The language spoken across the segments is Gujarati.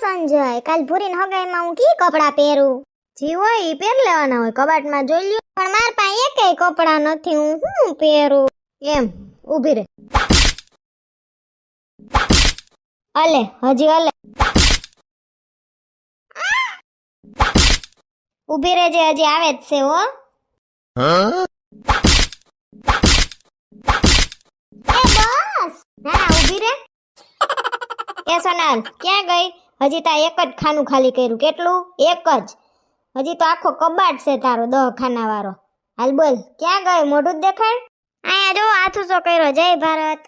સંજય કાલ ભૂરીને હગાઈમાં હું કી કપડા પહેરું? જી હોય ઈ પહેર લેવાના હોય, કબાટમાં જોઈ લ્યો. પણ માર પાસે એકેય કપડા નથી, હું શું પહેરું? એમ ઊભી રે. અલે હજી અલે ઊભી રહેજે, હજી આવે જ છે હો. એ બસ ના ઊભી રે. એ સોનાલ ક્યાં ગઈ? હજી તા એક જ ખાનું ખાલી કર્યું. કેટલું? એક જ. હજી તો આખો કબાટ છે તારો 10 ખાના વાળો. હાલ બોલ ક્યાં ગઈ? મોઢું જ દેખાડ. આયા જો હાથ ઊંચો કર્યો. જય ભારત.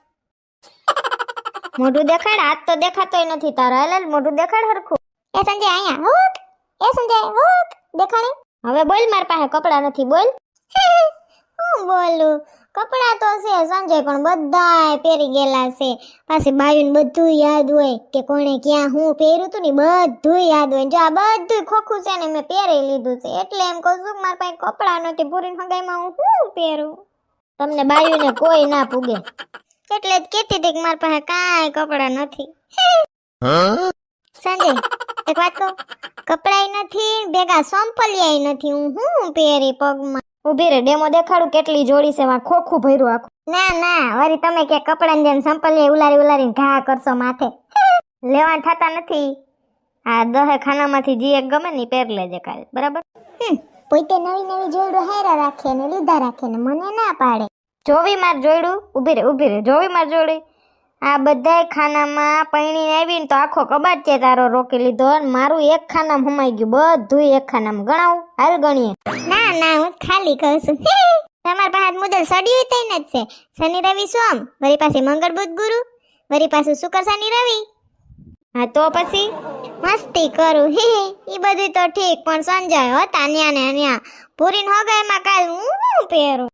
મોઢું દેખાડ. હાથ તો દેખાતોય નથી તારો. હાલ મોઢું દેખાડ હરખું. એ સંજય આયા હુક. એ સંજય હુક દેખાણી. હવે બોલ માર પાસે કપડા નથી. બોલ. હું બોલું? કપડા તો છે સંજય, પણ બધાય પહેરી ગયેલા છે. પાછી બાયુને બધું યાદ હોય કે કોણે ક્યાં હું પહેર્યું તું ને, બધું યાદ હોય. જો આ બધું ખોખું છે ને મેં પહેરી લીધું છે, એટલે એમ કહું છું મારા પાસે કપડા નથી. પૂરી હગાઈમાં હું શું પહેરું? તમને બાયુને કોઈ ના પૂગે એટલે જ કહેતી હતી કે મારા પાસે કાંઈ કપડા નથી. સંજય એક વાત કહું, કપડાય નથી ભેગા સંપલિયાય નથી. હું શું પહેરી પગમાં? ઊભી રે, ડેમો દેખાડું કેટલી જોડી છે. વા ખોખું ભર્યું આખું. ના ના વરી તમે કે કપડાની જેમ સંપલિયા ઉલારીને ઘા કરશો માથે. લેવા થતા નથી. આ 10 ખાનામાંથી જે એક ગમે ને પહેર લેજે કાલે, બરાબર? પોતે નવી જોડો હેરા રાખે ને લીધા રાખે ને મને ના પાડે. જોવી માર જોડું. ઊભી રે જોવી માર જોડી. આ બધાય ખાનામાં પૈણીને આવીને તો આખો કબાટ છે તારો રોકી લીધો, અને મારું એક ખાનામાં હમાઈ ગયું. બધું એક ખાનામાં ગણાવું. હાલ ગણીએ. ના હું ખાલી કહું છું. તમારા પાસે મુદલ સડ્યું તઈને જ છે. શનિ રવિ સોમ, વરી પાછી મંગળ બુધ ગુરુ, વરી પાછું શુક્ર શનિ રવિ. હા તો પછી મસ્તી કરું. ઈ બધું તો ઠીક, પણ સંજય હતા ન્યા ને ન્યા. પૂરીને હગાઈમાં કાલ હું પહેરું?